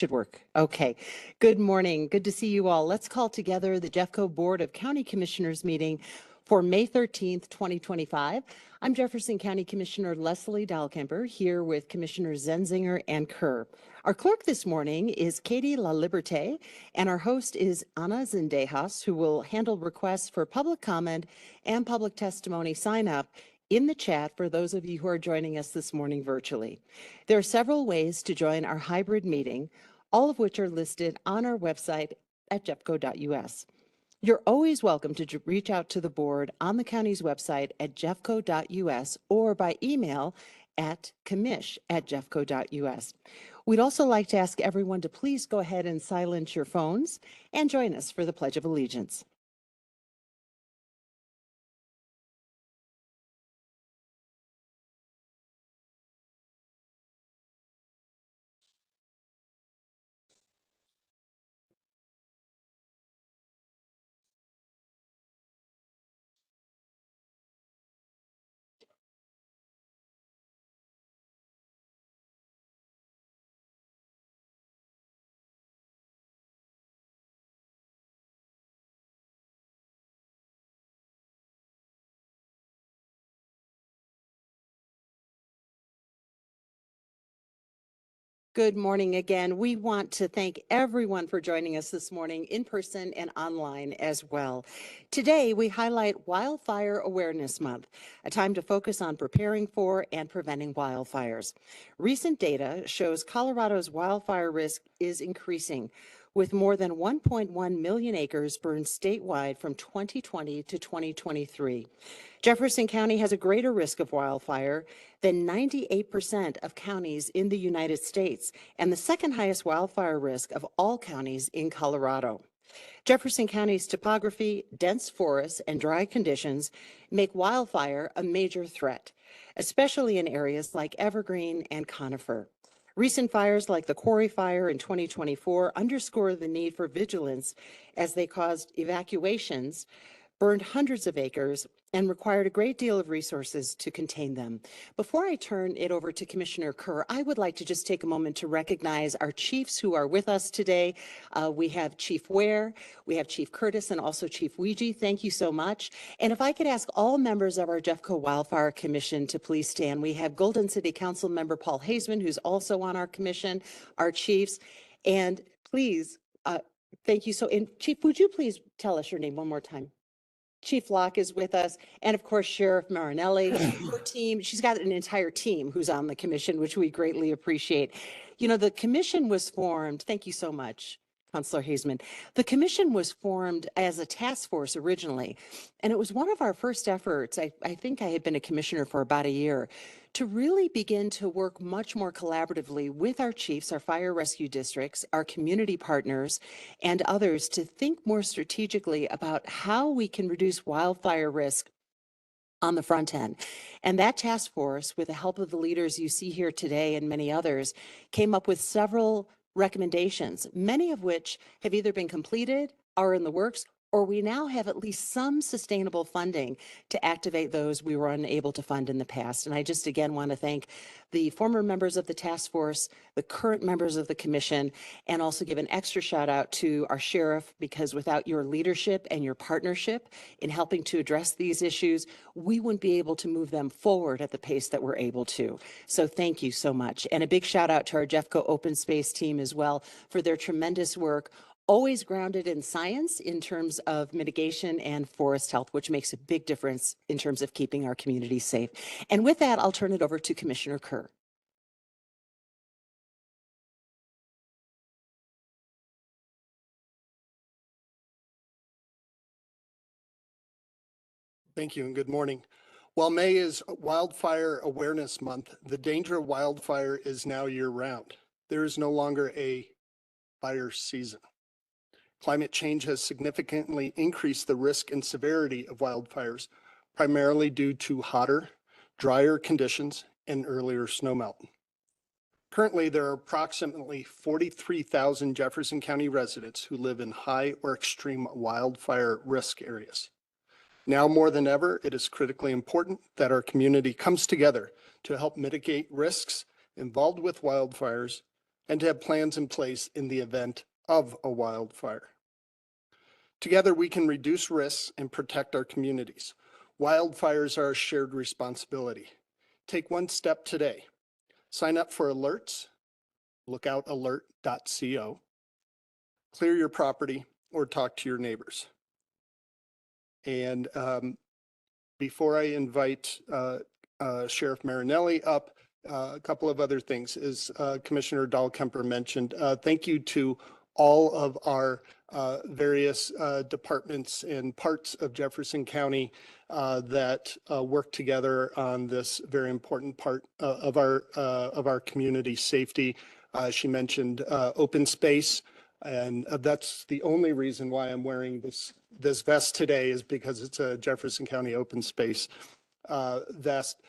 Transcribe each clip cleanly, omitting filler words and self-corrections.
Should work. Okay. Good morning. Good to see you all. Let's call together the Jeffco Board of County Commissioners meeting for May 13th, 2025. I'm Jefferson County Commissioner Leslie Dahlkemper here with Commissioners Zenzinger and Kerr. Our clerk this morning is Katie La Liberté, and our host is Ana Zendejas, who will handle requests for public comment and public testimony sign up in the chat for those of you who are joining us this morning virtually. There are several ways to join our hybrid meeting, all of which are listed on our website at jeffco.us. You're always welcome to reach out to the board on the county's website at jeffco.us or by email at commish@jeffco.us. We'd also like to ask everyone to please go ahead and silence your phones and join us for the Pledge of Allegiance. Good morning again. We want to thank everyone for joining us this morning in person and online as well. Today, we highlight Wildfire Awareness Month, a time to focus on preparing for and preventing wildfires. Recent data shows Colorado's wildfire risk is increasing, with more than 1.1 million acres burned statewide from 2020 to 2023. Jefferson County has a greater risk of wildfire than 98% of counties in the United States, and the second highest wildfire risk of all counties in Colorado. Jefferson County's topography, dense forests, and dry conditions make wildfire a major threat, especially in areas like Evergreen and Conifer. Recent fires like the Quarry Fire in 2024 underscore the need for vigilance as they caused evacuations, burned hundreds of acres, and required a great deal of resources to contain them. Before I turn it over to Commissioner Kerr, I would like to just take a moment to recognize our chiefs who are with us today. We have Chief Ware, we have Chief Curtis, and also Chief Weegee. Thank you so much. And if I could ask all members of our Jeffco Wildfire Commission to please stand. We have Golden City Council member Paul Hazeman, who's also on our commission, our chiefs. And please, thank you. And Chief, would you please tell us your name one more time? Chief Locke is with us, and of course, Sheriff Marinelli, her team. She's got an entire team who's on the commission, which we greatly appreciate. You know, the commission was formed, thank you so much, Councilor Hazeman. The commission was formed as a task force originally, and it was one of our first efforts. I think I had been a commissioner for about a year to really begin to work much more collaboratively with our chiefs, our fire rescue districts, our community partners, and others to think more strategically about how we can reduce wildfire risk on the front end. And that task force, with the help of the leaders you see here today and many others, came up with several recommendations, many of which have either been completed, are in the works, or we now have at least some sustainable funding to activate those we were unable to fund in the past. And I just again want to thank the former members of the task force, the current members of the commission, and also give an extra shout out to our sheriff, because without your leadership and your partnership in helping to address these issues, we wouldn't be able to move them forward at the pace that we're able to. So thank you so much. And a big shout out to our Jeffco Open Space team as well for their tremendous work, always grounded in science in terms of mitigation and forest health, which makes a big difference in terms of keeping our communities safe. And with that, I'll turn it over to Commissioner Kerr. Thank you and good morning. While May is Wildfire Awareness Month, the danger of wildfire is now year-round. There is no longer a fire season. Climate change has significantly increased the risk and severity of wildfires, primarily due to hotter, drier conditions and earlier snowmelt. Currently, there are approximately 43,000 Jefferson County residents who live in high or extreme wildfire risk areas. Now more than ever, it is critically important that our community comes together to help mitigate risks involved with wildfires and to have plans in place in the event of a wildfire. Together, we can reduce risks and protect our communities. Wildfires are a shared responsibility. Take one step today. Sign up for alerts, lookoutalert.co, clear your property, or talk to your neighbors. And before I invite Sheriff Marinelli up, a couple of other things. As Commissioner Dahlkemper mentioned, thank you to all of our various departments and parts of Jefferson County that work together on this very important part of our community safety. She mentioned open space, and that's the only reason why I'm wearing this vest today, is because it's a Jefferson County open space vest.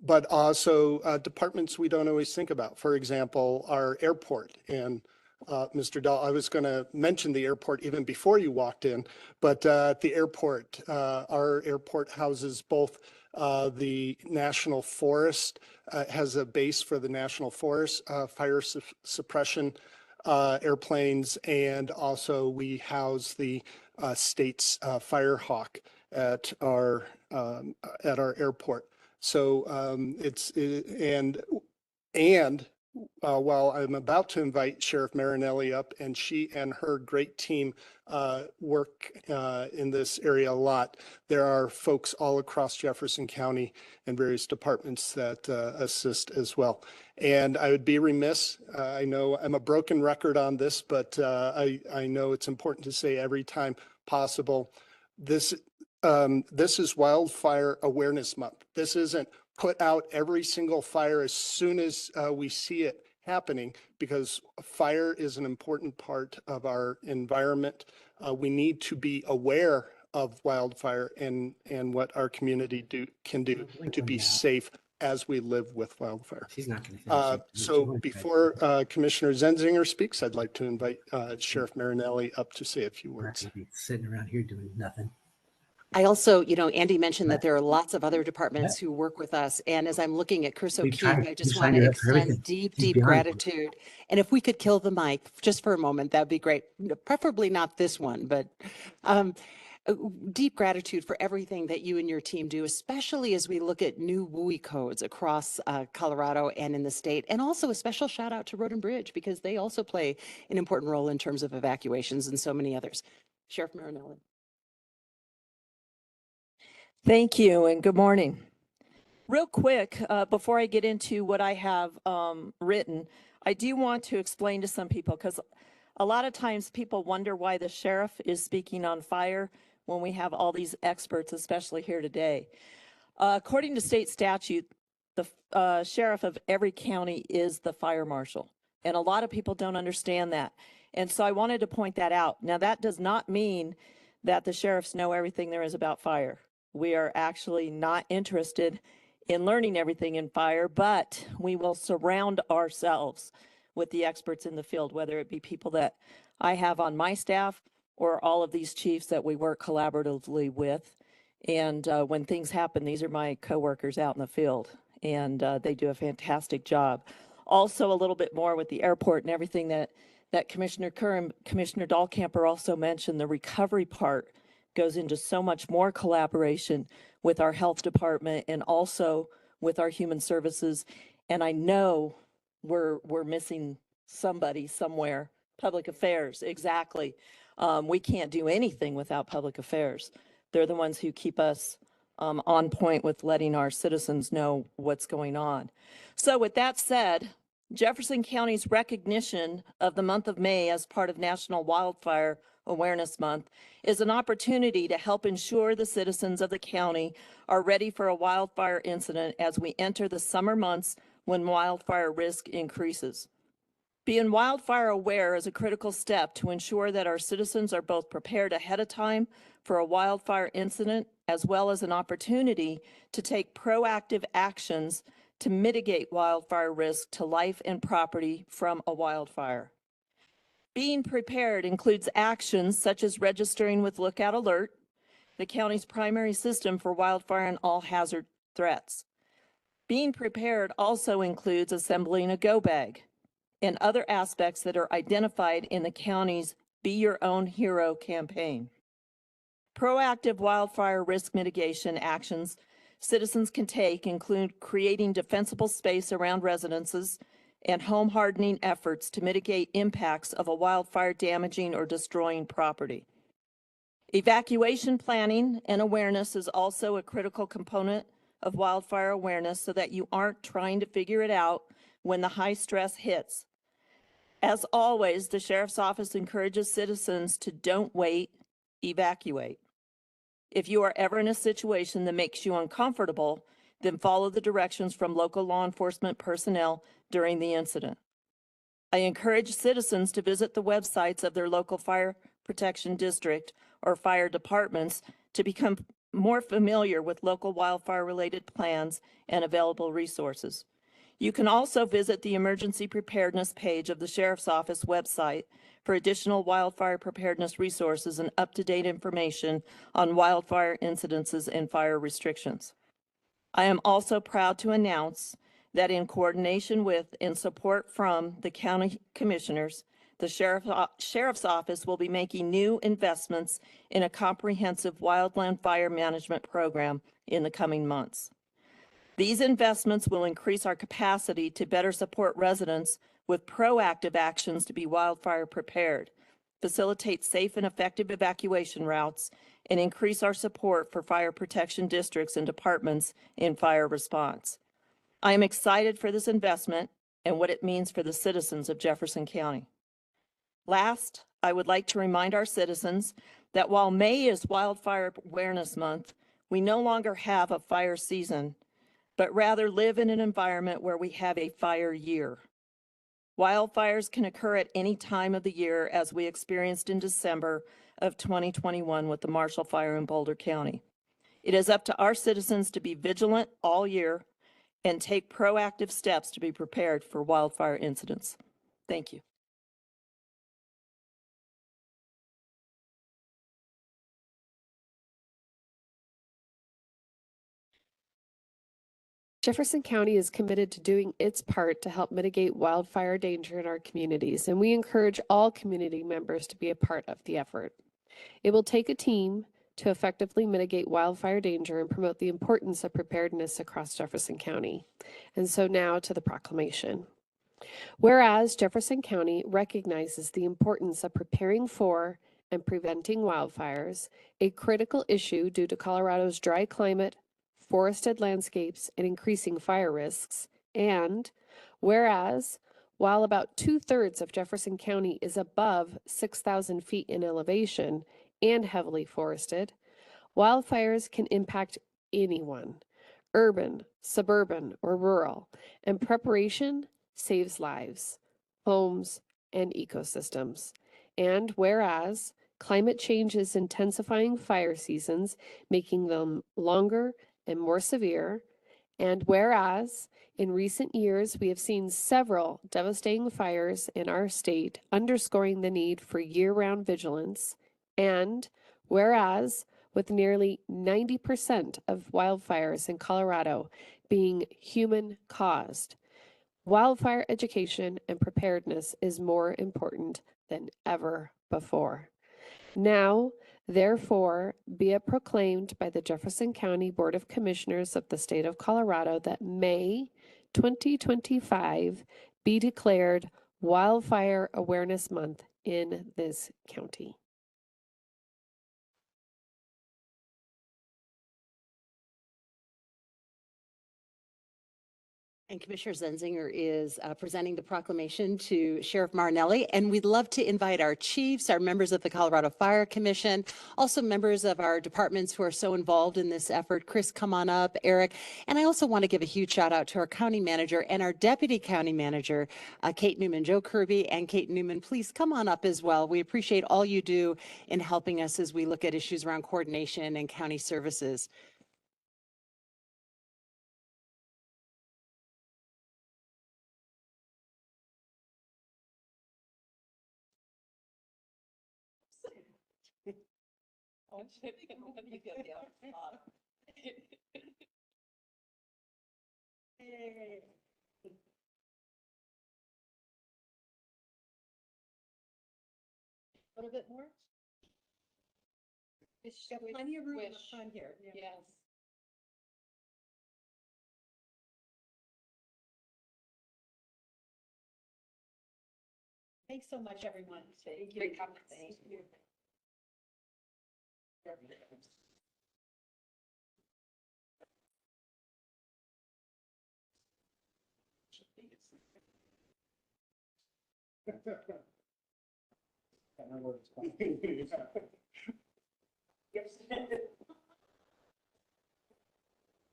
But also departments we don't always think about. For example, our airport. And Mr. Dahl, I was going to mention the airport even before you walked in, but at the airport, our airport houses both the National Forest, has a base for the National Forest fire suppression airplanes, and also we house the state's Firehawk at our airport. So while I'm about to invite Sheriff Marinelli up, and she and her great team work in this area a lot, there are folks all across Jefferson County and various departments that assist as well. And I would be remiss, I know I'm a broken record on this, but I know it's important to say every time possible, this is Wildfire Awareness Month. This isn't put out every single fire as soon as we see it happening, because fire is an important part of our environment. We need to be aware of wildfire and what our community can do to be safe as we live with wildfire. She's not going to finish. So before Commissioner Zenzinger speaks, I'd like to invite Sheriff Marinelli up to say a few words. Sitting around here doing nothing. I also, Andy mentioned that there are lots of other departments who work with us. And as I'm looking at Chris O'Keefe, I just want to extend deep gratitude. And if we could kill the mic just for a moment, that'd be great. Preferably not this one, but deep gratitude for everything that you and your team do, especially as we look at new WUI codes across Colorado and in the state. And also a special shout out to Road and Bridge, because they also play an important role in terms of evacuations and so many others. Sheriff Marinelli. Thank you and good morning. Real quick, before I get into what I have written, I do want to explain to some people, because a lot of times people wonder why the sheriff is speaking on fire when we have all these experts, especially here today. According to state statute, the sheriff of every county is the fire marshal, and a lot of people don't understand that. And so I wanted to point that out. Now, that does not mean that the sheriffs know everything there is about fire. We are actually not interested in learning everything in fire, but we will surround ourselves with the experts in the field, whether it be people that I have on my staff or all of these chiefs that we work collaboratively with. And when things happen, these are my coworkers out in the field, and they do a fantastic job. Also, a little bit more with the airport and everything that Commissioner Kerr and Commissioner Dahlkemper also mentioned, the recovery part goes into so much more collaboration with our health department and also with our human services. And I know we're missing somebody somewhere. Public affairs, exactly. We can't do anything without public affairs. They're the ones who keep us on point with letting our citizens know what's going on. So with that said, Jefferson County's recognition of the month of May as part of National Wildfire Awareness Month is an opportunity to help ensure the citizens of the county are ready for a wildfire incident as we enter the summer months when wildfire risk increases. Being wildfire aware is a critical step to ensure that our citizens are both prepared ahead of time for a wildfire incident, as well as an opportunity to take proactive actions to mitigate wildfire risk to life and property from a wildfire. Being prepared includes actions such as registering with Lookout Alert, the county's primary system for wildfire and all hazard threats. Being prepared also includes assembling a go bag, and other aspects that are identified in the county's Be Your Own Hero campaign. Proactive wildfire risk mitigation actions citizens can take include creating defensible space around residences and home hardening efforts to mitigate impacts of a wildfire damaging or destroying property. Evacuation planning and awareness is also a critical component of wildfire awareness so that you aren't trying to figure it out when the high stress hits. As always, the Sheriff's Office encourages citizens to don't wait, evacuate. If you are ever in a situation that makes you uncomfortable, then follow the directions from local law enforcement personnel during the incident. I encourage citizens to visit the websites of their local fire protection district or fire departments to become more familiar with local wildfire-related plans and available resources. You can also visit the emergency preparedness page of the Sheriff's Office website for additional wildfire preparedness resources and up-to-date information on wildfire incidences and fire restrictions. I am also proud to announce that in coordination with and support from the county commissioners, the Sheriff's Office will be making new investments in a comprehensive wildland fire management program in the coming months. These investments will increase our capacity to better support residents with proactive actions to be wildfire prepared, facilitate safe and effective evacuation routes, and increase our support for fire protection districts and departments in fire response. I am excited for this investment and what it means for the citizens of Jefferson County. Last, I would like to remind our citizens that while May is Wildfire Awareness Month, we no longer have a fire season, but rather live in an environment where we have a fire year. Wildfires can occur at any time of the year, as we experienced in December of 2021 with the Marshall Fire in Boulder County. It is up to our citizens to be vigilant all year and take proactive steps to be prepared for wildfire incidents. Thank you. Jefferson County is committed to doing its part to help mitigate wildfire danger in our communities, and we encourage all community members to be a part of the effort. It will take a team to effectively mitigate wildfire danger and promote the importance of preparedness across Jefferson County. And so now to the proclamation. Whereas Jefferson County recognizes the importance of preparing for and preventing wildfires, a critical issue due to Colorado's dry climate, forested landscapes, and increasing fire risks. And whereas, while about 2/3 of Jefferson County is above 6,000 feet in elevation and heavily forested, wildfires can impact anyone, urban, suburban, or rural, and preparation saves lives, homes, and ecosystems. And whereas, climate change is intensifying fire seasons, making them longer and more severe. And whereas in recent years we have seen several devastating fires in our state, underscoring the need for year-round vigilance. And whereas with nearly 90% of wildfires in Colorado being human caused, wildfire education and preparedness is more important than ever before. Now, therefore, be it proclaimed by the Jefferson County Board of Commissioners of the State of Colorado that May 2025 be declared Wildfire Awareness Month in this county. And Commissioner Zenzinger is presenting the proclamation to Sheriff Marinelli. And we'd love to invite our chiefs, our members of the Colorado Fire Commission, also members of our departments who are so involved in this effort. Chris, come on up, Eric. And I also want to give a huge shout out to our county manager and our deputy county manager, Kate Newman. Joe Kirby and Kate Newman, please come on up as well. We appreciate all you do in helping us as we look at issues around coordination and county services. A little bit more? It's got plenty of room in the front here. Yes. Thanks so much, everyone. Thank you. Thank you.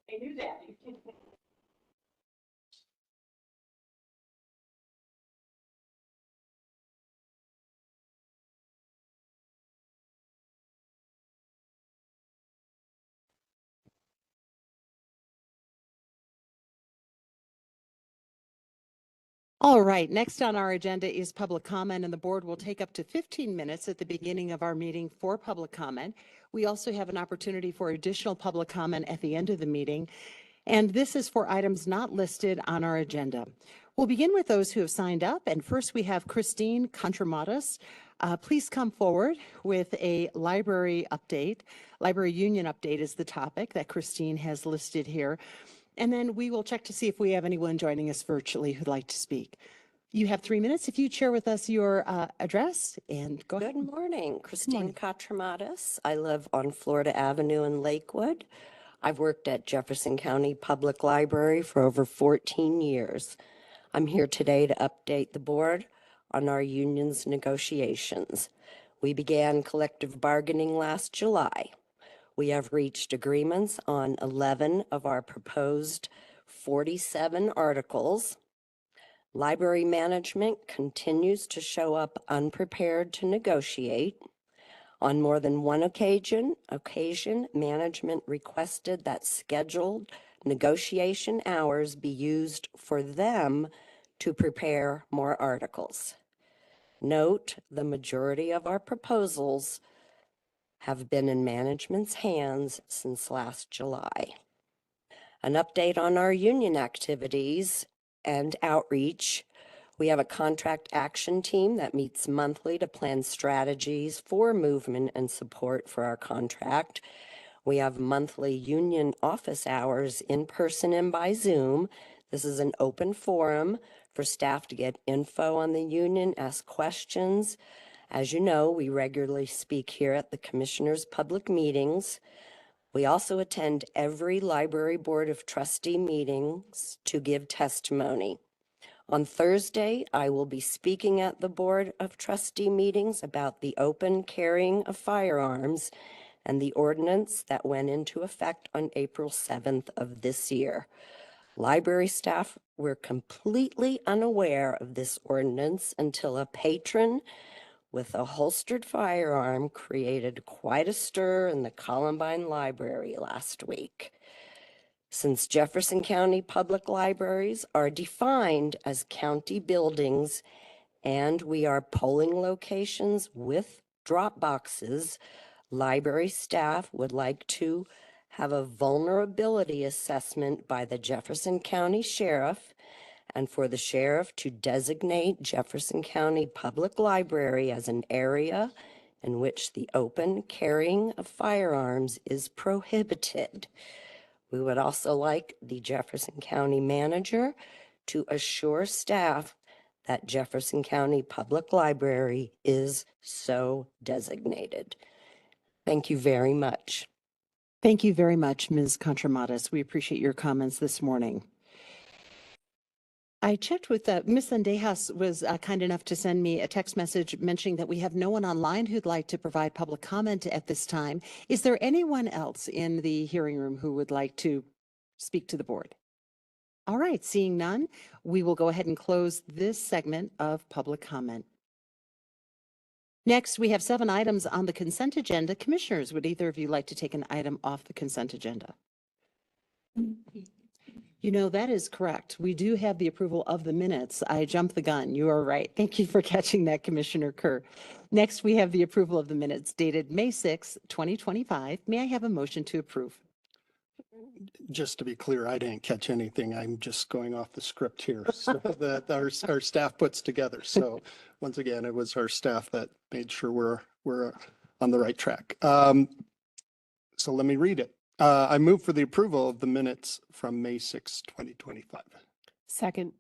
I knew that. All right, next on our agenda is public comment, and the board will take up to 15 minutes at the beginning of our meeting for public comment. We also have an opportunity for additional public comment at the end of the meeting, and this is for items not listed on our agenda. We'll begin with those who have signed up, and first we have Christine Contramatis. Please come forward with a library update. Library union update is the topic that Christine has listed here. And then we will check to see if we have anyone joining us virtually who'd like to speak. You have 3 minutes. If you share with us your address and go ahead. Good morning, Christine morning. Katramatis. I live on Florida Avenue in Lakewood. I've worked at Jefferson County Public Library for over 14 years. I'm here today to update the board on our union's negotiations. We began collective bargaining last July. We have reached agreements on 11 of our proposed 47 articles. Library management continues to show up unprepared to negotiate. On more than one occasion, management requested that scheduled negotiation hours be used for them to prepare more articles. Note, the majority of our proposals have been in management's hands since last July. An update on our union activities and outreach. We have a contract action team that meets monthly to plan strategies for movement and support for our contract. We have monthly union office hours in person and by Zoom. This is an open forum for staff to get info on the union, ask questions. As you know, we regularly speak here at the Commissioners' public meetings. We also attend every Library Board of Trustee meetings to give testimony. On Thursday, I will be speaking at the Board of Trustee meetings about the open carrying of firearms and the ordinance that went into effect on April 7th of this year. Library staff were completely unaware of this ordinance until a patron with a holstered firearm created quite a stir in the Columbine Library last week. Since Jefferson County Public Libraries are defined as county buildings and we are polling locations with drop boxes, library staff would like to have a vulnerability assessment by the Jefferson County Sheriff and for the sheriff to designate Jefferson County Public Library as an area in which the open carrying of firearms is prohibited. We would also like the Jefferson County manager to assure staff that Jefferson County Public Library is so designated. Thank you very much. Thank you very much, Ms. Contramatis. We appreciate your comments this morning. I checked with Ms. Sendejas was kind enough to send me a text message mentioning that we have no one online who'd like to provide public comment at this time. Is there anyone else in the hearing room who would like to speak to the board? All right, seeing none, we will go ahead and close this segment of public comment. Next, we have 7 items on the consent agenda. Commissioners, would either of you like to take an item off the consent agenda? You know, that is correct. We do have the approval of the minutes. I jumped the gun. You are right. Thank you for catching that, Commissioner Kerr. Next, we have the approval of the minutes dated May 6, 2025. May I have a motion to approve? just to be clear, I didn't catch anything. I'm just going off the script here so that our staff puts together. So once again, it was our staff that made sure we're on the right track. So let me read it. I move for the approval of the minutes from May 6, 2025. Second.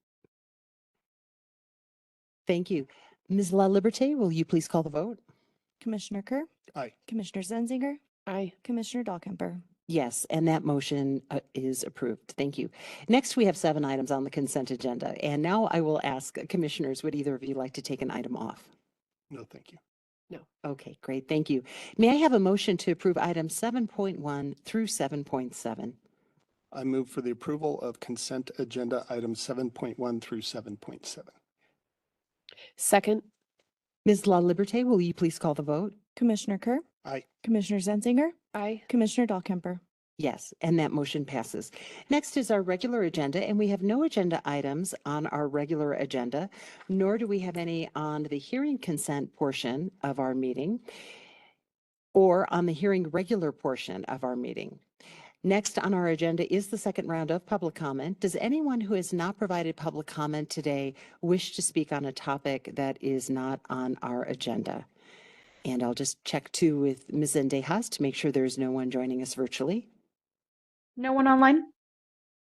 Thank you. Ms. La Liberté, will you please call the vote? Commissioner Kerr, Aye. Commissioner Zenzinger, Aye. Commissioner Dahlkemper. Yes, and that motion is approved. Thank you. Next, we have 7 items on the consent agenda. And now I will ask commissioners, would either of you like to take an item off? No, thank you. Okay, great. Thank you. May I have a motion to approve items 7.1 through 7.7? I move for the approval of consent agenda items 7.1 through 7.7. Second. Ms. La Liberté, will you please call the vote? Commissioner Kerr, Aye. Commissioner Zenzinger, Aye. Commissioner Dahlkemper. Yes, and that motion passes. Next is our regular agenda, and we have no agenda items on our regular agenda, nor do we have any on the hearing consent portion of our meeting or on the hearing regular portion of our meeting. Next on our agenda is the second round of public comment. Does anyone who has not provided public comment today wish to speak on a topic that is not on our agenda? And I'll just check too with Ms. Zendejas to make sure there's no one joining us virtually. No one online?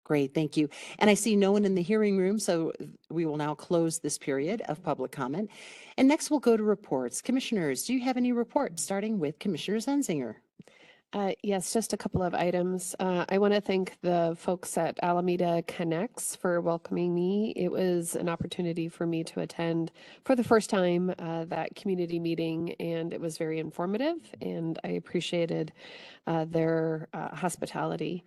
Great, thank you. And I see no one in the hearing room, so we will now close this period of public comment. And next we'll go to reports. Commissioners, do you have any reports, starting with Commissioner Zenzinger? Yes, just a couple of items. I want to thank the folks at Alameda Connects for welcoming me. It was an opportunity for me to attend for the first time that community meeting, and it was very informative, and I appreciated their hospitality.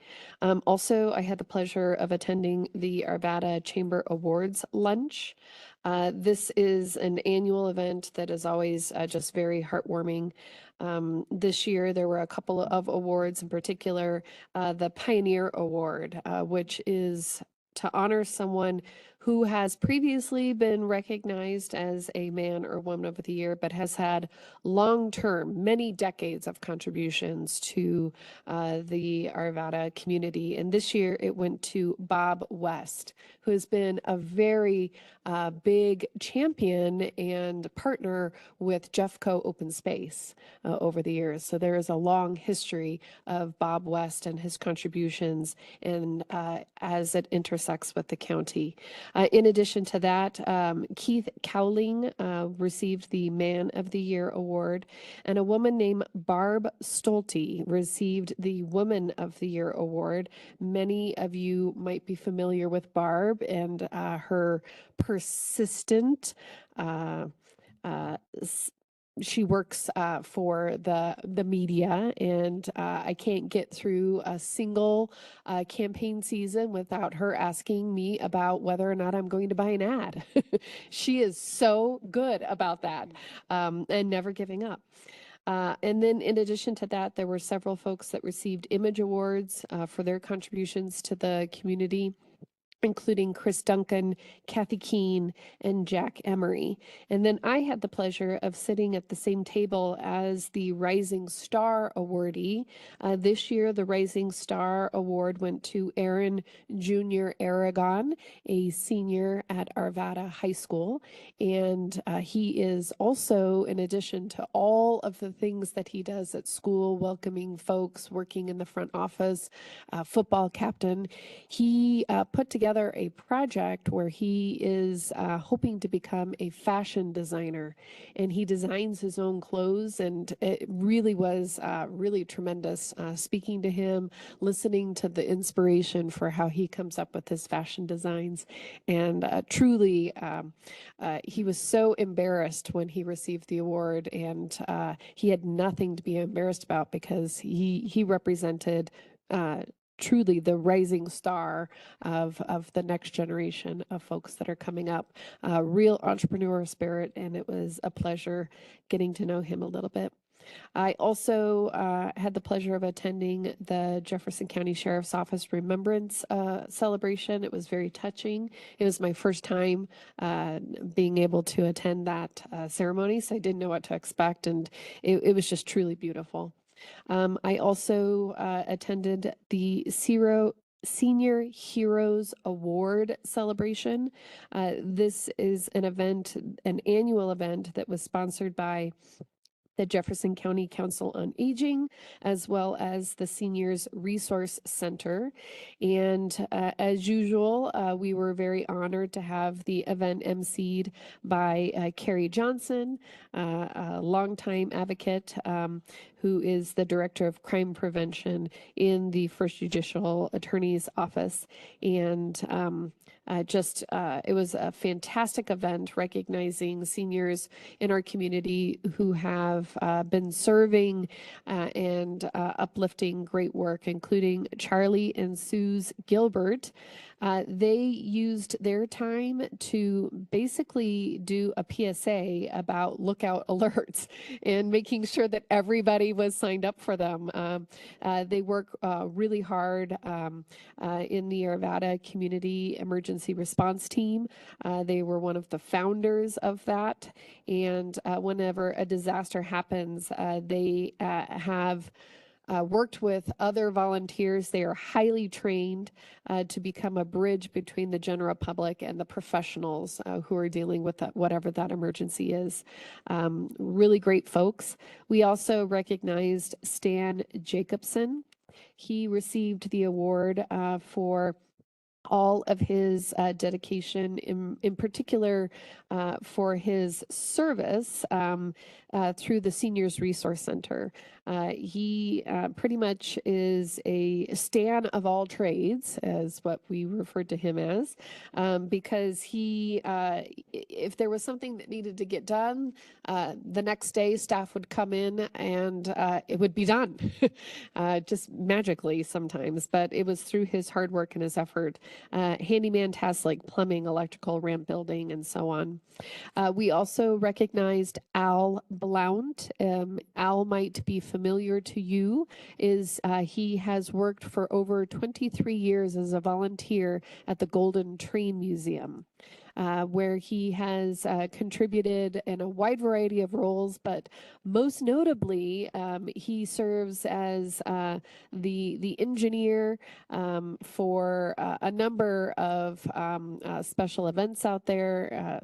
Also, I had the pleasure of attending the Arvada Chamber Awards lunch. This is an annual event that is always just very heartwarming. This year, there were a couple of awards, in particular, the Pioneer Award, which is to honor someone who has previously been recognized as a man or woman of the year, but has had long-term, many decades of contributions to the Arvada community. And this year it went to Bob West, who has been a very big champion and partner with Jeffco Open Space over the years. So there is a long history of Bob West and his contributions and as it intersects with the county. In addition to that, Keith Cowling received the Man of the Year award, and a woman named Barb Stolte received the Woman of the Year award. Many of you might be familiar with Barb and her persistent she works for the media, and I can't get through a single campaign season without her asking me about whether or not I'm going to buy an ad. She is so good about that and never giving up. And then in addition to that, there were several folks that received Image Awards for their contributions to the community, including Chris Duncan, Kathy Keene, and Jack Emery. And then I had the pleasure of sitting at the same table as the Rising Star awardee. This year, the Rising Star Award went to Aaron Jr. Aragon, a senior at Arvada High School. And he is also, in addition to all of the things that he does at school, welcoming folks, working in the front office, football captain, he put together a project where he is hoping to become a fashion designer, and he designs his own clothes, and it really was really tremendous speaking to him, listening to the inspiration for how he comes up with his fashion designs. And truly, he was so embarrassed when he received the award, and he had nothing to be embarrassed about because he represented truly the rising star of the next generation of folks that are coming up. Real entrepreneurial spirit, and it was a pleasure getting to know him a little bit. I also had the pleasure of attending the Jefferson County Sheriff's Office Remembrance celebration. It was very touching. It was my first time being able to attend that ceremony, so I didn't know what to expect, and it was just truly beautiful. I also attended the Senior Heroes Award celebration. This is an event, an annual event that was sponsored by the Jefferson County Council on Aging, as well as the Seniors Resource Center. And as usual, we were very honored to have the event emceed by Carrie Johnson, a longtime advocate who is the Director of Crime Prevention in the First Judicial Attorney's Office. And it was a fantastic event recognizing seniors in our community who have been serving and uplifting great work, including Charlie and Suze Gilbert. They used their time to basically do a PSA about lookout alerts and making sure that everybody was signed up for them. They work really hard in the Arvada Community Emergency Response Team. They were one of the founders of that. And whenever a disaster happens, they have worked with other volunteers. They are highly trained to become a bridge between the general public and the professionals who are dealing with whatever that emergency is. Really great folks. We also recognized Stan Jacobson. He received the award for all of his dedication, in particular for his service through the Seniors Resource Center. He pretty much is a Stan of all trades, as what we referred to him as, because he, if there was something that needed to get done, the next day staff would come in and it would be done, just magically sometimes, but it was through his hard work and his effort. Handyman tasks like plumbing, electrical, ramp building, and so on. We also recognized Al Blount. Al might be familiar to you. He has worked for over 23 years as a volunteer at the Golden Train Museum. Where he has contributed in a wide variety of roles, but most notably, he serves as the engineer for a number of special events out there.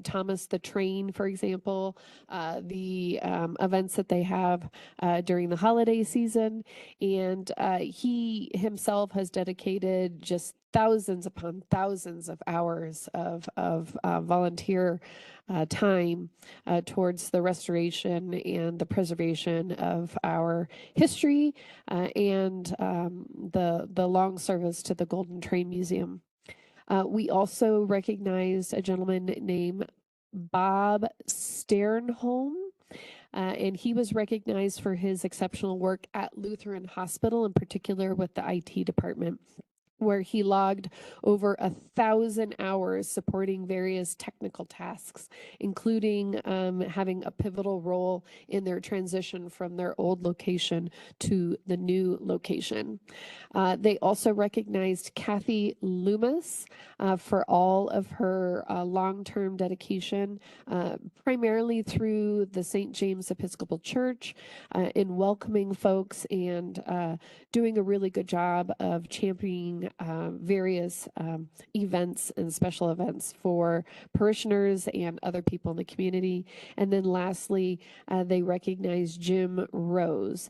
Thomas the Train, for example, the events that they have during the holiday season. And he himself has dedicated just thousands upon thousands of hours of volunteer time towards the restoration and the preservation of our history and the long service to the Golden Train Museum. We also recognized a gentleman named Bob Sternholm. And he was recognized for his exceptional work at Lutheran Hospital, in particular with the IT department, where he logged over 1,000 hours supporting various technical tasks, including having a pivotal role in their transition from their old location to the new location. They also recognized Kathy Loomis for all of her long-term dedication, primarily through the St. James Episcopal Church, in welcoming folks and doing a really good job of championing various events and special events for parishioners and other people in the community. And then lastly, they recognized Jim Rose.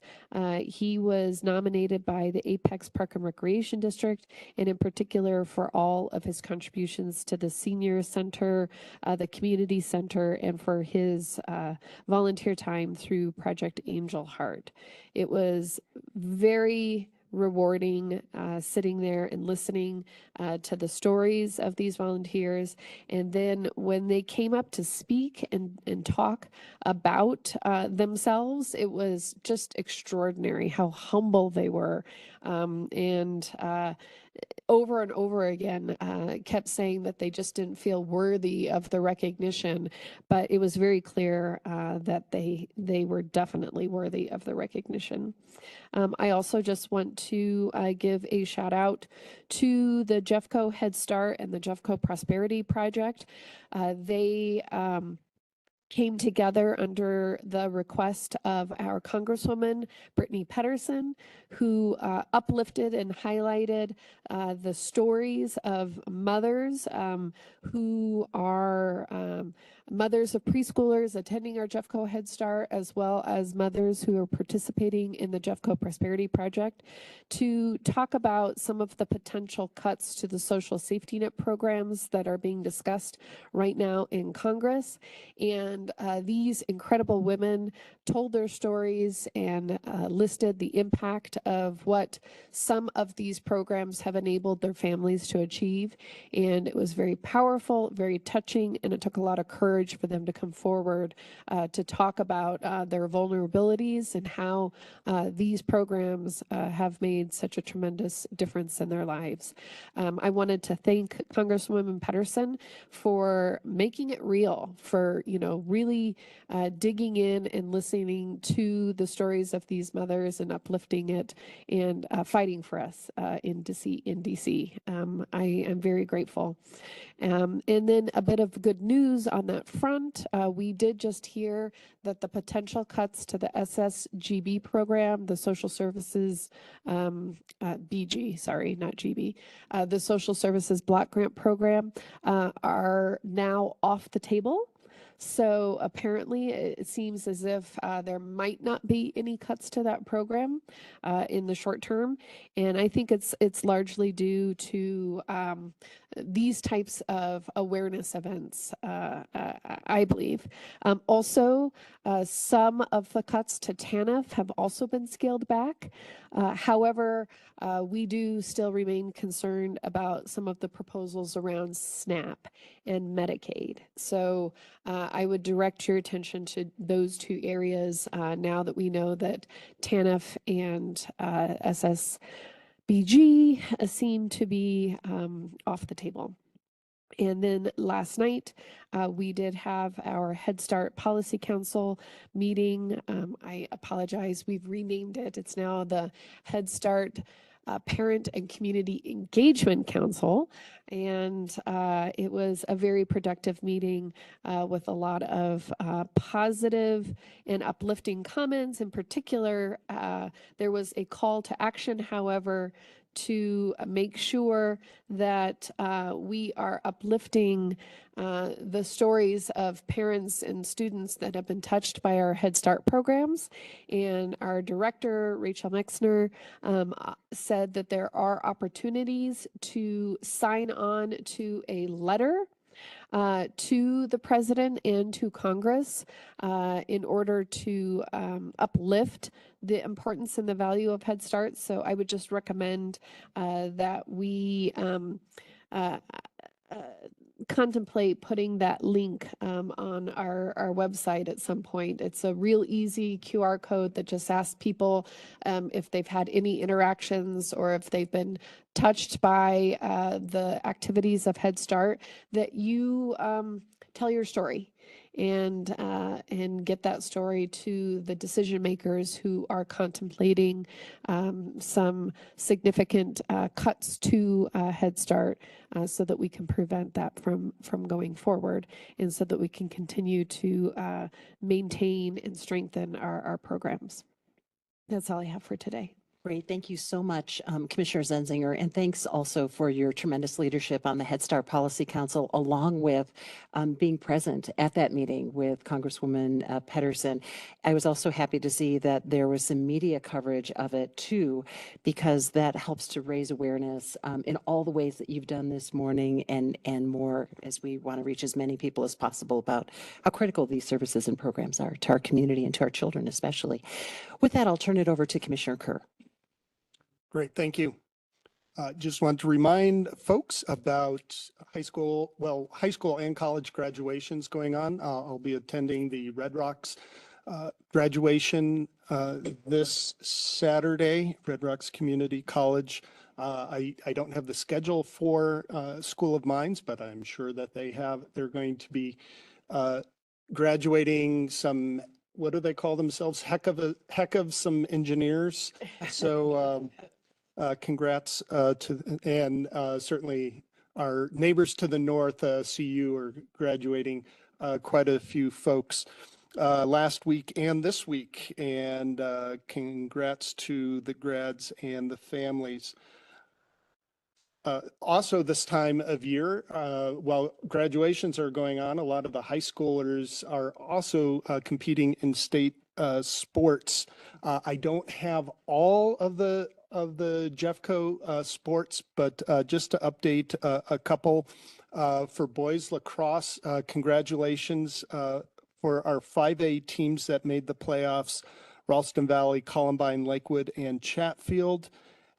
He was nominated by the Apex Park and Recreation District, and in particular for all of his contributions to the Senior Center, the Community Center, and for his volunteer time through Project Angel Heart. It was very rewarding sitting there and listening to the stories of these volunteers. And then when they came up to speak and talk about themselves, it was just extraordinary how humble they were. And over and over again kept saying that they just didn't feel worthy of the recognition, but it was very clear that they were definitely worthy of the recognition. I also just want to give a shout out to the Jeffco Head Start and the Jeffco Prosperity Project. They came together under the request of our Congresswoman, Brittany Pedersen, who uplifted and highlighted the stories of mothers who are mothers of preschoolers attending our Jeffco Head Start, as well as mothers who are participating in the Jeffco Prosperity Project, to talk about some of the potential cuts to the social safety net programs that are being discussed right now in Congress. And these incredible women told their stories and listed the impact of what some of these programs have enabled their families to achieve. And it was very powerful, very touching, and it took a lot of courage for them to come forward to talk about their vulnerabilities and how these programs have made such a tremendous difference in their lives. I wanted to thank Congresswoman Pedersen for making it real, for really digging in and listening to the stories of these mothers and uplifting it and fighting for us in DC. I am very grateful. And then a bit of good news on that front. We did just hear that the potential cuts to the SSGB program, the Social Services BG, sorry, not GB, the Social Services Block Grant Program are now off the table. So apparently it seems as if there might not be any cuts to that program in the short term. And I think it's largely due to these types of awareness events, I believe. Also, some of the cuts to TANF have also been scaled back. However, we do still remain concerned about some of the proposals around SNAP and Medicaid. So I would direct your attention to those two areas now that we know that TANF and SSBG seem to be off the table. And then last night, we did have our Head Start Policy Council meeting. I apologize, we've renamed it. It's now the Head Start Parent and Community Engagement Council. And it was a very productive meeting with a lot of positive and uplifting comments. In particular, there was a call to action, however, to make sure that we are uplifting the stories of parents and students that have been touched by our Head Start programs. And our director, Rachel Mexner, said that there are opportunities to sign on to a letter to the president and to Congress in order to uplift the importance and the value of Head Start. So I would just recommend that we contemplate putting that link on our website at some point. It's a real easy QR code that just asks people if they've had any interactions or if they've been touched by the activities of Head Start, that you tell your story and get that story to the decision makers who are contemplating some significant cuts to Head Start so that we can prevent that from going forward and so that we can continue to maintain and strengthen our programs. That's all I have for today. Great. Thank you so much, Commissioner Zenzinger. And thanks also for your tremendous leadership on the Head Start Policy Council, along with being present at that meeting with Congresswoman Pedersen. I was also happy to see that there was some media coverage of it too, because that helps to raise awareness in all the ways that you've done this morning and more, as we want to reach as many people as possible about how critical these services and programs are to our community and to our children especially. With that, I'll turn it over to Commissioner Kerr. Great, thank you. Just want to remind folks about high school and college graduations going on. I'll be attending the Red Rocks graduation this Saturday, Red Rocks Community College. I don't have the schedule for School of Mines, but I'm sure that they're going to be graduating some, what do they call themselves? Heck of some engineers. So congrats and certainly our neighbors to the north, CU, are graduating quite a few folks last week and this week, and congrats to the grads and the families. Also, this time of year, while graduations are going on, a lot of the high schoolers are also competing in state sports. I don't have all of the Jeffco sports, but just to update a couple for boys lacrosse, congratulations for our 5A teams that made the playoffs: Ralston Valley, Columbine, Lakewood, and Chatfield.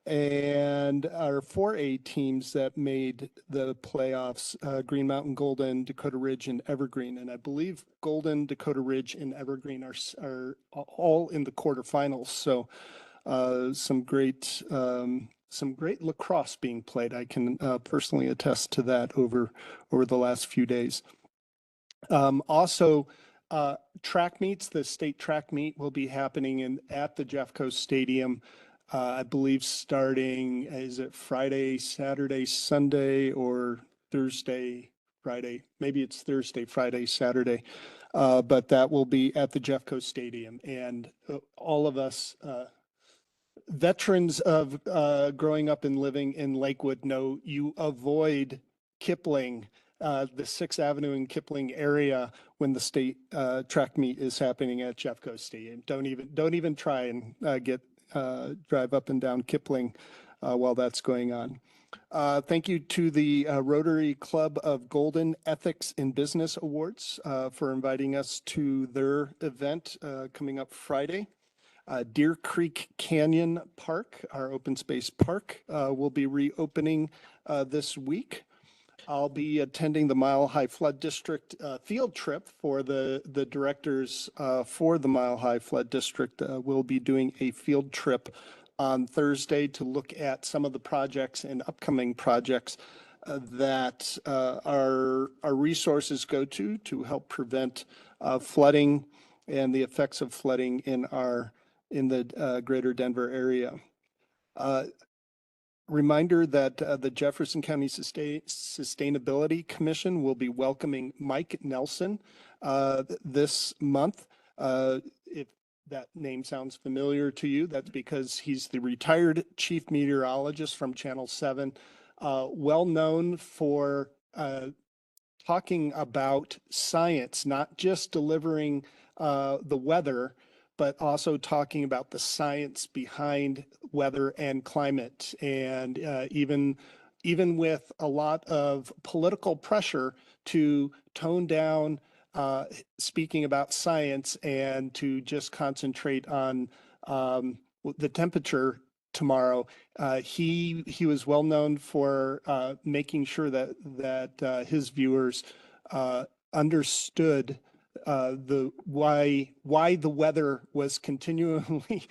And our 4A teams that made the playoffs, Green Mountain, Golden, Dakota Ridge, and Evergreen. And I believe Golden, Dakota Ridge, and Evergreen are all in the quarterfinals. So some great lacrosse being played. I can personally attest to that over the last few days. Also, track meets, the state track meet will be happening at the Jeffco Stadium. I believe starting, is it Friday, Saturday, Sunday, or Thursday, Friday? Maybe it's Thursday, Friday, Saturday. But that will be at the Jeffco Stadium. And all of us veterans of growing up and living in Lakewood know you avoid Kipling, the 6th Avenue and Kipling area when the state track meet is happening at Jeffco Stadium. Don't even try and drive up and down Kipling while that's going on. Thank you to the Rotary Club of Golden Ethics in Business Awards for inviting us to their event coming up Friday. Deer Creek Canyon Park, our open space park, will be reopening this week. I'll be attending the Mile High Flood District field trip for the directors for the Mile High Flood District. We'll be doing a field trip on Thursday to look at some of the projects and upcoming projects that our resources go to help prevent flooding and the effects of flooding in the greater Denver area. Reminder that the Jefferson County Sustainability Commission will be welcoming Mike Nelson this month. If that name sounds familiar to you, that's because he's the retired chief meteorologist from Channel 7, well known for talking about science, not just delivering the weather, but also talking about the science behind weather and climate. And even with a lot of political pressure to tone down speaking about science and to just concentrate on the temperature tomorrow, he was well known for making sure that his viewers understood why the weather was continually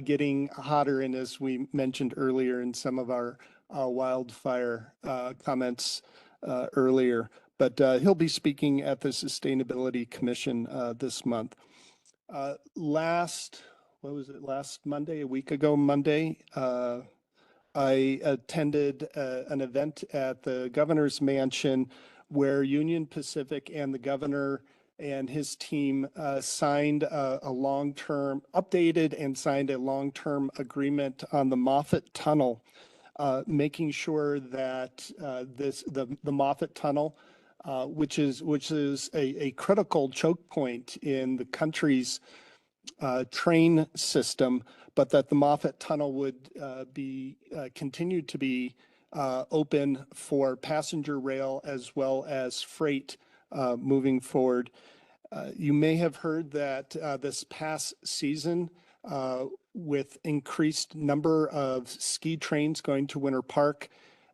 getting hotter, and as we mentioned earlier in some of our wildfire comments earlier. But he'll be speaking at the Sustainability Commission this month. Last Monday, a week ago Monday, I attended an event at the governor's mansion where Union Pacific and the governor and his team signed a long-term, updated and signed a long-term agreement on the Moffett Tunnel, making sure that the Moffett Tunnel, which is a critical choke point in the country's train system, but that the Moffett Tunnel would be continued to be open for passenger rail as well as freight moving forward. You may have heard that this past season, with increased number of ski trains going to Winter Park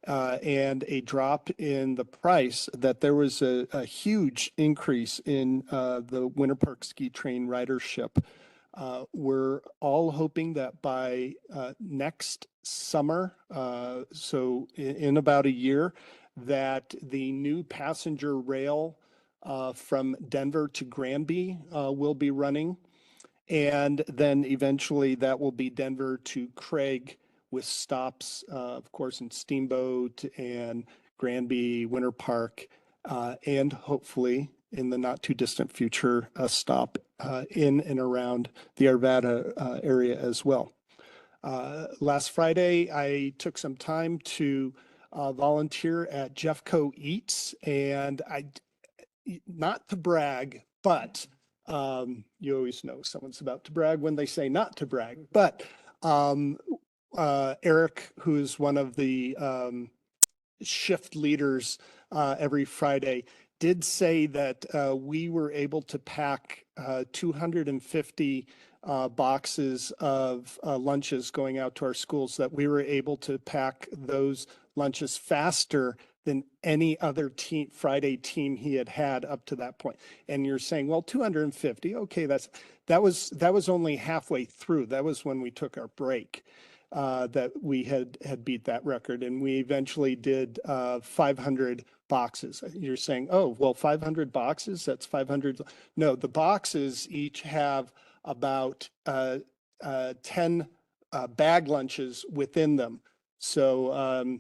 and a drop in the price, that there was a huge increase in the Winter Park ski train ridership. We're all hoping that by next summer, so in about a year, that the new passenger rail from Denver to Granby will be running. And then eventually that will be Denver to Craig, with stops, of course, in Steamboat and Granby, Winter Park, and hopefully in the not too distant future, a stop in and around the Arvada area as well. Last Friday, I took some time to volunteer at Jeffco Eats, and not to brag, but you always know someone's about to brag when they say not to brag. But Eric, who's one of the shift leaders every Friday, did say that we were able to pack 250 boxes of lunches going out to our schools, that we were able to pack those lunches faster than any other team, Friday team he had had up to that point. And you're saying, well, 250, okay, that was only halfway through. That was when we took our break. That we had beat that record, and we eventually did 500 boxes. You're saying, oh, well, 500 boxes, that's 500. No, the boxes each have about 10 bag lunches within them. So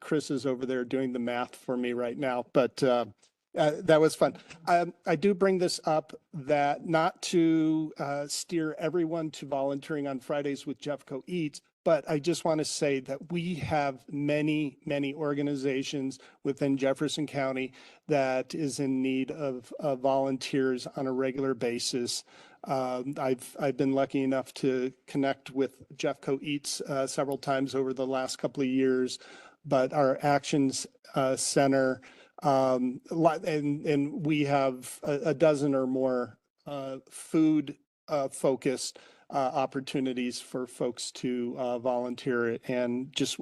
Chris is over there doing the math for me right now, but that was fun. I do bring this up that not to steer everyone to volunteering on Fridays with Jeffco Eats, but I just want to say that we have many, many organizations within Jefferson County that is in need of volunteers on a regular basis. I've been lucky enough to connect with Jeffco Eats several times over the last couple of years, but our Actions Center, and we have a dozen or more food focused opportunities for folks to volunteer, and just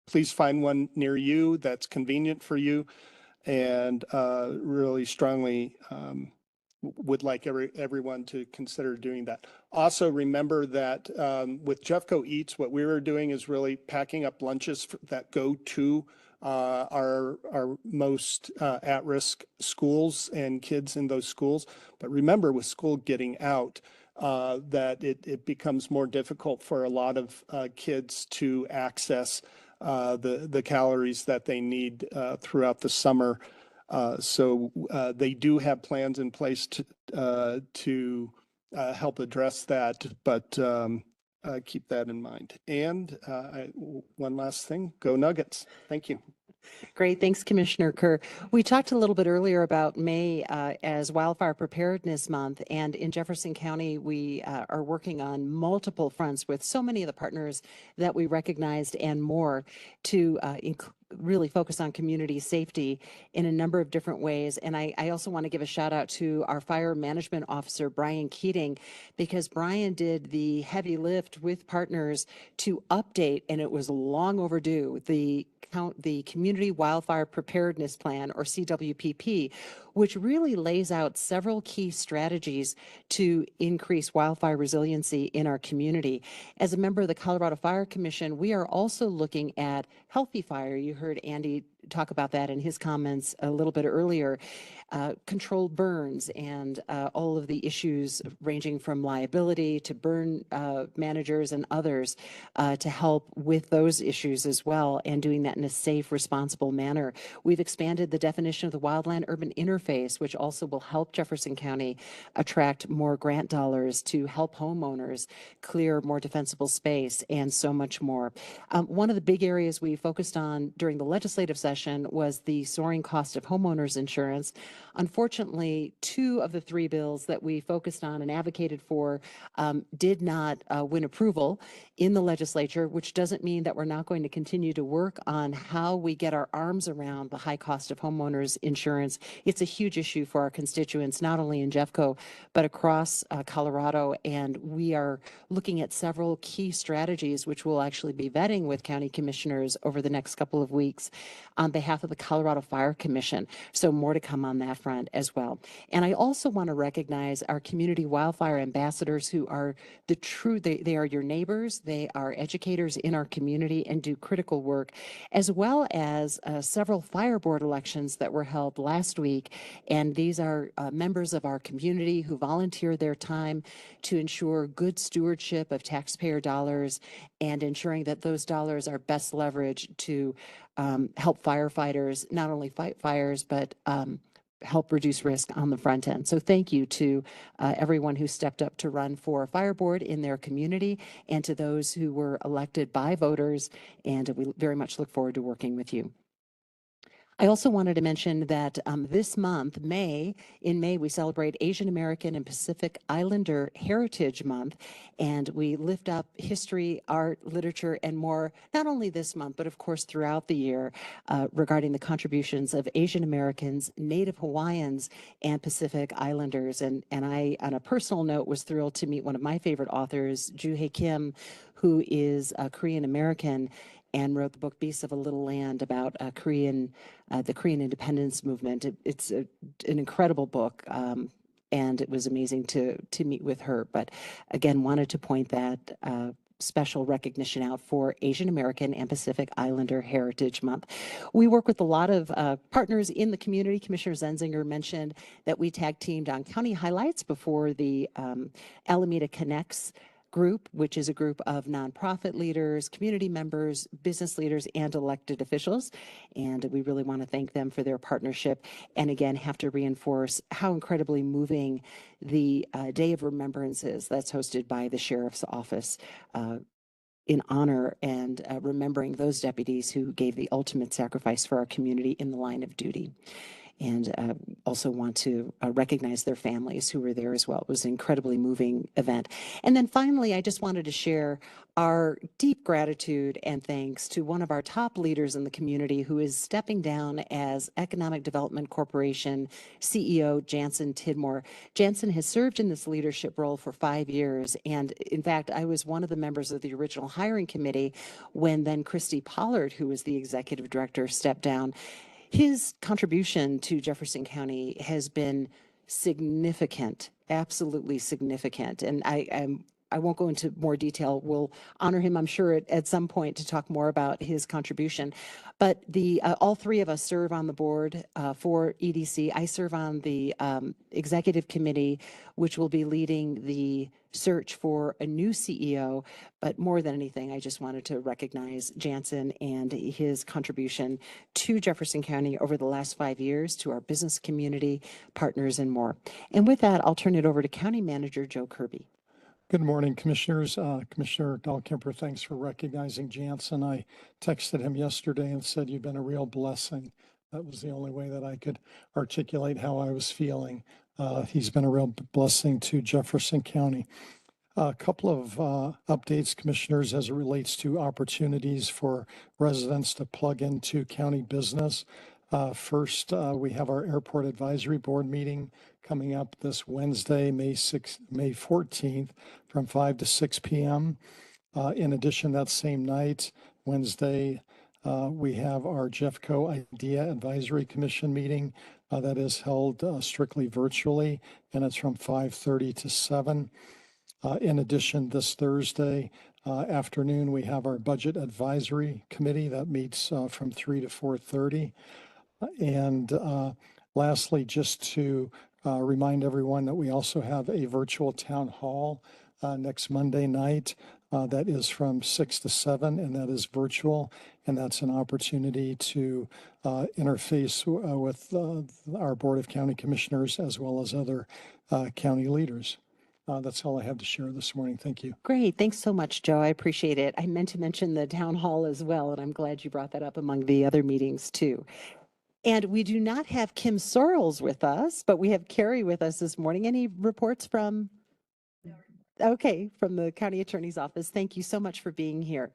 please find one near you that's convenient for you, and really strongly would like everyone to consider doing that. Also, remember that with Jeffco Eats, what we were doing is really packing up lunches that go to our most at-risk schools and kids in those schools. But remember, with school getting out, that it becomes more difficult for a lot of kids to access the calories that they need throughout the summer. So they do have plans in place to help address that, but keep that in mind. And one last thing, go Nuggets. Thank you. Great. Thanks, Commissioner Kerr. We talked a little bit earlier about May as Wildfire Preparedness Month, and in Jefferson County, we are working on multiple fronts with so many of the partners that we recognized and more to really focus on community safety in a number of different ways. And I also want to give a shout out to our fire management officer, Brian Keating, because Brian did the heavy lift with partners to update, and it was long overdue, the Community Wildfire Preparedness Plan, or CWPP, which really lays out several key strategies to increase wildfire resiliency in our community. As a member of the Colorado Fire Commission, we are also looking at Healthy Fire. You heard Andy talk about that in his comments a little bit earlier. Controlled burns and all of the issues ranging from liability to burn managers and others to help with those issues as well, and doing that in a safe, responsible manner. We've expanded the definition of the wildland-urban interface, which also will help Jefferson County attract more grant dollars to help homeowners clear more defensible space, and so much more. One of the big areas we focused on during the legislative session was the soaring cost of homeowners insurance. Unfortunately, 2 of the 3 bills that we focused on and advocated for did not win approval in the legislature, which doesn't mean that we're not going to continue to work on how we get our arms around the high cost of homeowners insurance. It's a huge issue for our constituents, not only in Jeffco, but across Colorado. And we are looking at several key strategies, which we'll actually be vetting with county commissioners over the next couple of weeks on behalf of the Colorado Fire Commission. So more to come on that front as well. And I also want to recognize our community wildfire ambassadors, who are they are your neighbors, they are educators in our community and do critical work, as well as several fire board elections that were held last week. And these are members of our community who volunteer their time to ensure good stewardship of taxpayer dollars and ensuring that those dollars are best leveraged to help firefighters not only fight fires, but help reduce risk on the front end. So thank you to everyone who stepped up to run for Fire Board in their community and to those who were elected by voters. And we very much look forward to working with you. I also wanted to mention that this month, in May, we celebrate Asian American and Pacific Islander Heritage Month, and we lift up history, art, literature, and more, not only this month, but of course throughout the year, regarding the contributions of Asian Americans, Native Hawaiians, and Pacific Islanders. And I, on a personal note, was thrilled to meet one of my favorite authors, Joo-Hae Kim, who is a Korean American and wrote the book Beasts of a Little Land about the Korean independence movement. It's an incredible book, and it was amazing to meet with her. But again, wanted to point that special recognition out for Asian American and Pacific Islander Heritage Month. We work with a lot of partners in the community. Commissioner Zenzinger mentioned that we tag teamed on county highlights before the Alameda Connects group, which is a group of nonprofit leaders, community members, business leaders, and elected officials. And we really want to thank them for their partnership. And again, have to reinforce how incredibly moving the Day of Remembrance is that's hosted by the Sheriff's Office in honor and remembering those deputies who gave the ultimate sacrifice for our community in the line of duty. And also want to recognize their families who were there as well. It was an incredibly moving event. And then finally, I just wanted to share our deep gratitude and thanks to one of our top leaders in the community who is stepping down as Economic Development Corporation CEO, Jansen Tidmore. Jansen has served in this leadership role for 5 years. And in fact, I was one of the members of the original hiring committee when then Christy Pollard, who was the executive director, stepped down. His contribution to Jefferson County has been significant, absolutely significant. And I won't go into more detail. We'll honor him, I'm sure, at some point to talk more about his contribution. But all three of us serve on the board for EDC. I serve on the executive committee, which will be leading the search for a new CEO. But more than anything, I just wanted to recognize Jansen and his contribution to Jefferson County over the last 5 years, to our business community, partners, and more. And with that, I'll turn it over to County Manager Joe Kirby. Good morning, Commissioners. Commissioner Dahlkemper, thanks for recognizing Jansen. I texted him yesterday and said, "You've been a real blessing." That was the only way that I could articulate how I was feeling. He's been a real blessing to Jefferson County. A couple of updates, Commissioners, as it relates to opportunities for residents to plug into county business. First, we have our Airport Advisory Board meeting coming up this Wednesday, May 14th, from 5 to 6 p.m. In addition, that same night, Wednesday, we have our Jeffco Idea Advisory Commission meeting that is held strictly virtually, and it's from 5:30 to 7. In addition, this Thursday afternoon, we have our Budget Advisory Committee that meets from 3 to 4:30. And lastly, just to remind everyone that we also have a virtual town hall next Monday night that is from 6 to 7, and that is virtual. And that's an opportunity to interface with our Board of County Commissioners as well as other county leaders. That's all I have to share this morning. Thank you. Great. Thanks so much, Joe. I appreciate it. I meant to mention the town hall as well, and I'm glad you brought that up among the other meetings too. And we do not have Kim Sorrells with us, but we have Carrie with us this morning. Any reports from? Okay, from the county attorney's office. Thank you so much for being here.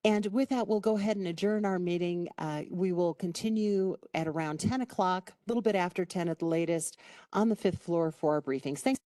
And with that, we'll go ahead and adjourn our meeting. We will continue at around 10 o'clock, a little bit after 10 at the latest, on the 5th floor for our briefings. Thanks.